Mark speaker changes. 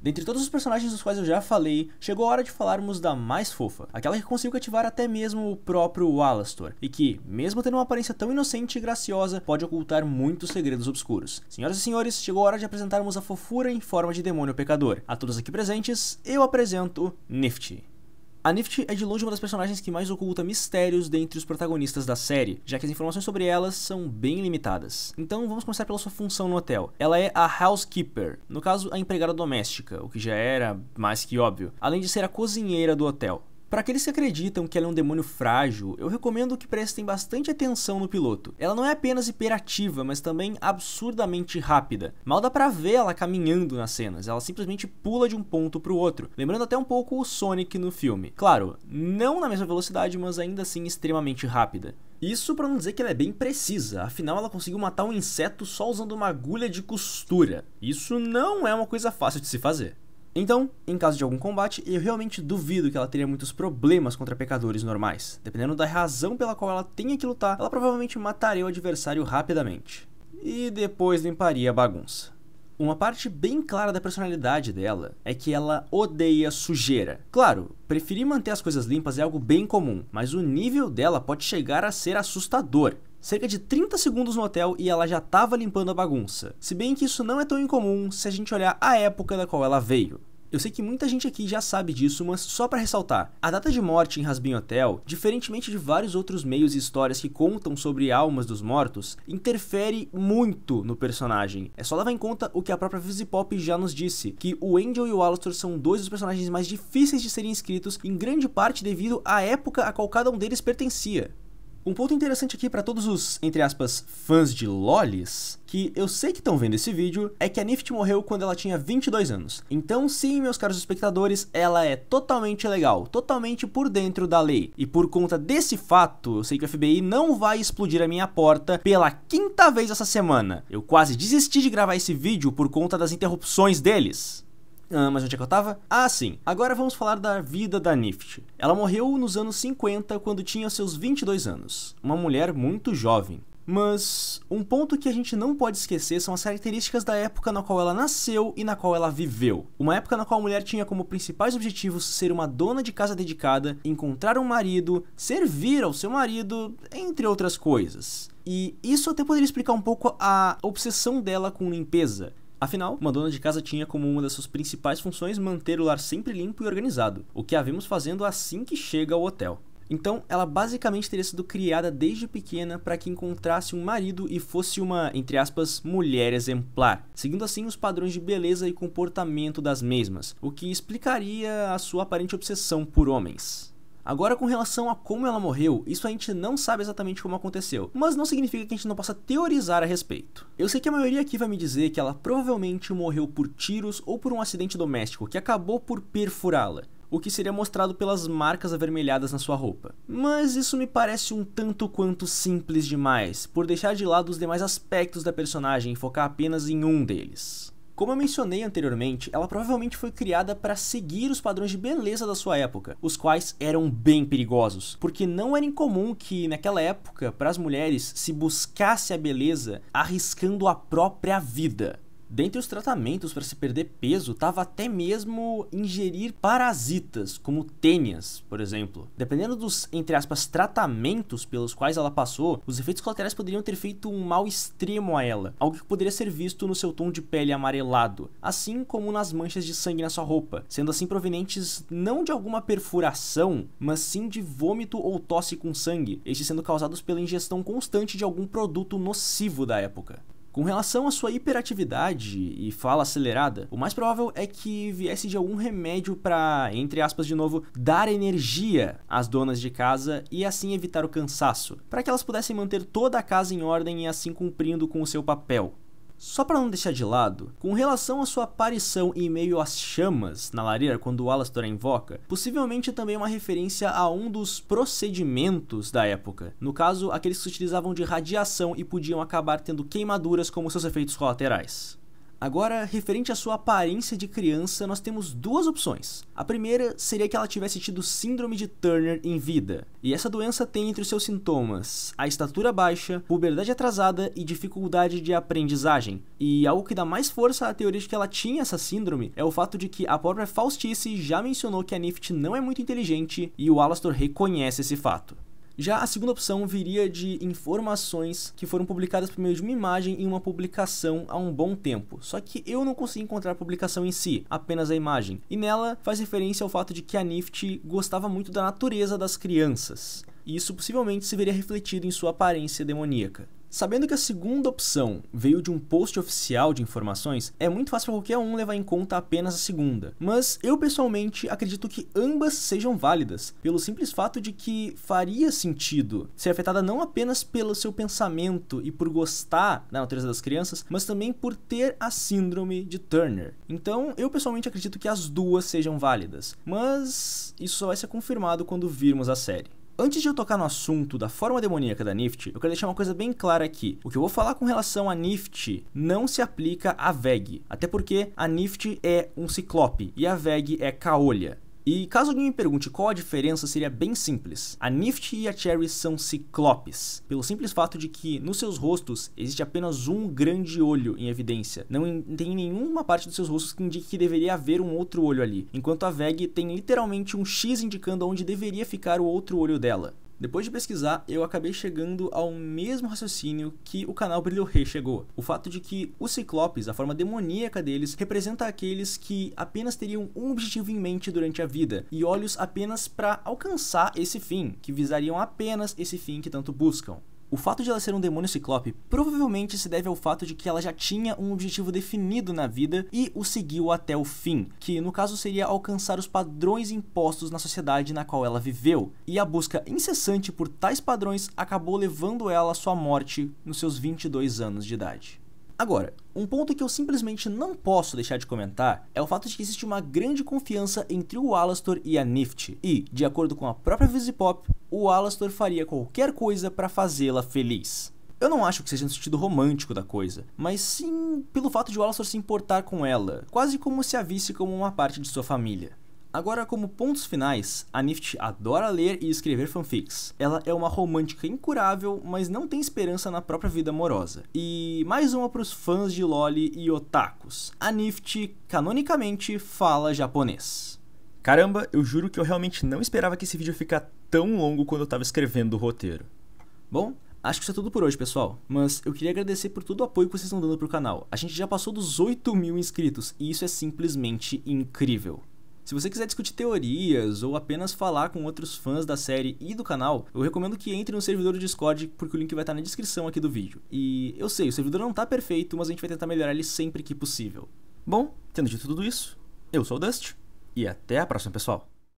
Speaker 1: Dentre todos os personagens dos quais eu já falei, chegou a hora de falarmos da mais fofa, aquela que conseguiu cativar até mesmo o próprio Alastor, e que, mesmo tendo uma aparência tão inocente e graciosa, pode ocultar muitos segredos obscuros. Senhoras e senhores, chegou a hora de apresentarmos a fofura em forma de demônio pecador. A todos aqui presentes, eu apresento Nifty. A Nifty é de longe uma das personagens que mais oculta mistérios dentre os protagonistas da série, já que as informações sobre elas são bem limitadas. Então vamos começar pela sua função no hotel. Ela é a housekeeper, no caso a empregada doméstica, o que já era mais que óbvio, além de ser a cozinheira do hotel. Para aqueles que acreditam que ela é um demônio frágil, eu recomendo que prestem bastante atenção no piloto. Ela não é apenas hiperativa, mas também absurdamente rápida. Mal dá pra ver ela caminhando nas cenas, ela simplesmente pula de um ponto pro outro, lembrando até um pouco o Sonic no filme. Claro, não na mesma velocidade, mas ainda assim extremamente rápida. Isso pra não dizer que ela é bem precisa, afinal ela conseguiu matar um inseto só usando uma agulha de costura. Isso não é uma coisa fácil de se fazer. Então, em caso de algum combate, eu realmente duvido que ela teria muitos problemas contra pecadores normais. Dependendo da razão pela qual ela tenha que lutar, ela provavelmente mataria o adversário rapidamente. E depois limparia a bagunça. Uma parte bem clara da personalidade dela é que ela odeia sujeira. Claro, preferir manter as coisas limpas é algo bem comum, mas o nível dela pode chegar a ser assustador. Cerca de 30 segundos no hotel e ela já estava limpando a bagunça. Se bem que isso não é tão incomum se a gente olhar a época da qual ela veio. Eu sei que muita gente aqui já sabe disso, mas só pra ressaltar, a data de morte em Hazbin Hotel, diferentemente de vários outros meios e histórias que contam sobre almas dos mortos, interfere muito no personagem. É só levar em conta o que a própria Visipop já nos disse, que o Angel e o Alastor são dois dos personagens mais difíceis de serem escritos, em grande parte devido à época a qual cada um deles pertencia. Um ponto interessante aqui para todos os, entre aspas, fãs de lolis, que eu sei que estão vendo esse vídeo, é que a Nifty morreu quando ela tinha 22 anos. Então sim, meus caros espectadores, ela é totalmente legal, totalmente por dentro da lei. E por conta desse fato, eu sei que o FBI não vai explodir a minha porta pela 5ª vez essa semana. Eu quase desisti de gravar esse vídeo por conta das interrupções deles. Mas onde é que eu tava? Ah, sim. Agora vamos falar da vida da Nifty. Ela morreu nos anos 50, quando tinha seus 22 anos. Uma mulher muito jovem. Mas um ponto que a gente não pode esquecer são as características da época na qual ela nasceu e na qual ela viveu. Uma época na qual a mulher tinha como principais objetivos ser uma dona de casa dedicada, encontrar um marido, servir ao seu marido, entre outras coisas. E isso até poderia explicar um pouco a obsessão dela com limpeza. Afinal, uma dona de casa tinha como uma das suas principais funções manter o lar sempre limpo e organizado, o que a vimos fazendo assim que chega ao hotel. Então, ela basicamente teria sido criada desde pequena para que encontrasse um marido e fosse uma, entre aspas, mulher exemplar, seguindo assim os padrões de beleza e comportamento das mesmas, o que explicaria a sua aparente obsessão por homens. Agora, com relação a como ela morreu, isso a gente não sabe exatamente como aconteceu, mas não significa que a gente não possa teorizar a respeito. Eu sei que a maioria aqui vai me dizer que ela provavelmente morreu por tiros ou por um acidente doméstico que acabou por perfurá-la, o que seria mostrado pelas marcas avermelhadas na sua roupa. Mas isso me parece um tanto quanto simples demais, por deixar de lado os demais aspectos da personagem e focar apenas em um deles. Como eu mencionei anteriormente, ela provavelmente foi criada para seguir os padrões de beleza da sua época, os quais eram bem perigosos, porque não era incomum que naquela época, para as mulheres, se buscasse a beleza arriscando a própria vida. Dentre os tratamentos para se perder peso, estava até mesmo ingerir parasitas, como tênias, por exemplo. Dependendo dos, entre aspas, tratamentos pelos quais ela passou, os efeitos colaterais poderiam ter feito um mal extremo a ela, algo que poderia ser visto no seu tom de pele amarelado, assim como nas manchas de sangue na sua roupa, sendo assim provenientes não de alguma perfuração, mas sim de vômito ou tosse com sangue, estes sendo causados pela ingestão constante de algum produto nocivo da época. Com relação à sua hiperatividade e fala acelerada, o mais provável é que viesse de algum remédio para, entre aspas de novo, dar energia às donas de casa e assim evitar o cansaço, para que elas pudessem manter toda a casa em ordem e assim cumprindo com o seu papel. Só para não deixar de lado, com relação à sua aparição em meio às chamas na lareira quando o Alastor a invoca, possivelmente também uma referência a um dos procedimentos da época, no caso, aqueles que se utilizavam de radiação e podiam acabar tendo queimaduras como seus efeitos colaterais. Agora, referente à sua aparência de criança, nós temos duas opções. A primeira seria que ela tivesse tido síndrome de Turner em vida. E essa doença tem entre os seus sintomas a estatura baixa, puberdade atrasada e dificuldade de aprendizagem. E algo que dá mais força à teoria de que ela tinha essa síndrome é o fato de que a própria Faustice já mencionou que a Nift não é muito inteligente e o Alastor reconhece esse fato. Já a segunda opção viria de informações que foram publicadas por meio de uma imagem em uma publicação há um bom tempo, só que eu não consegui encontrar a publicação em si, apenas a imagem, e nela faz referência ao fato de que a Nift gostava muito da natureza das crianças, e isso possivelmente se veria refletido em sua aparência demoníaca. Sabendo que a segunda opção veio de um post oficial de informações, é muito fácil para qualquer um levar em conta apenas a segunda. Mas eu pessoalmente acredito que ambas sejam válidas, pelo simples fato de que faria sentido ser afetada não apenas pelo seu pensamento e por gostar da natureza das crianças, mas também por ter a síndrome de Turner. Então eu pessoalmente acredito que as duas sejam válidas, mas isso só vai ser confirmado quando virmos a série. Antes de eu tocar no assunto da forma demoníaca da Nift, eu quero deixar uma coisa bem clara aqui. O que eu vou falar com relação a Nift não se aplica a Veg, até porque a Nift é um ciclope e a Veg é caolha. E caso alguém me pergunte qual a diferença, seria bem simples. A Nift e a Cherry são ciclopes, pelo simples fato de que nos seus rostos existe apenas um grande olho em evidência. Não tem nenhuma parte dos seus rostos que indique que deveria haver um outro olho ali, enquanto a Veg tem literalmente um X indicando onde deveria ficar o outro olho dela. Depois de pesquisar, eu acabei chegando ao mesmo raciocínio que o canal Brilho Rei chegou. O fato de que os ciclopes, a forma demoníaca deles, representa aqueles que apenas teriam um objetivo em mente durante a vida, e olhos apenas para alcançar esse fim, que visariam apenas esse fim que tanto buscam. O fato de ela ser um demônio ciclope provavelmente se deve ao fato de que ela já tinha um objetivo definido na vida e o seguiu até o fim, que no caso seria alcançar os padrões impostos na sociedade na qual ela viveu, e a busca incessante por tais padrões acabou levando ela à sua morte nos seus 22 anos de idade. Agora, um ponto que eu simplesmente não posso deixar de comentar é o fato de que existe uma grande confiança entre o Alastor e a Nift, e, de acordo com a própria Visipop, o Alastor faria qualquer coisa para fazê-la feliz. Eu não acho que seja no sentido romântico da coisa, mas sim pelo fato de o Alastor se importar com ela, quase como se a visse como uma parte de sua família. Agora, como pontos finais, a Nift adora ler e escrever fanfics. Ela é uma romântica incurável, mas não tem esperança na própria vida amorosa. E mais uma para os fãs de loli e otakus. A Nift, canonicamente, fala japonês.
Speaker 2: Caramba, eu juro que eu realmente não esperava que esse vídeo ficasse tão longo quando eu tava escrevendo o roteiro.
Speaker 1: Bom, acho que isso é tudo por hoje, pessoal. Mas eu queria agradecer por todo o apoio que vocês estão dando pro canal. A gente já passou dos 8.000 inscritos e isso é simplesmente incrível. Se você quiser discutir teorias ou apenas falar com outros fãs da série e do canal, eu recomendo que entre no servidor do Discord, porque o link vai estar na descrição aqui do vídeo. E eu sei, o servidor não tá perfeito, mas a gente vai tentar melhorar ele sempre que possível.
Speaker 2: Bom, tendo dito tudo isso, eu sou o Dust e até a próxima, pessoal.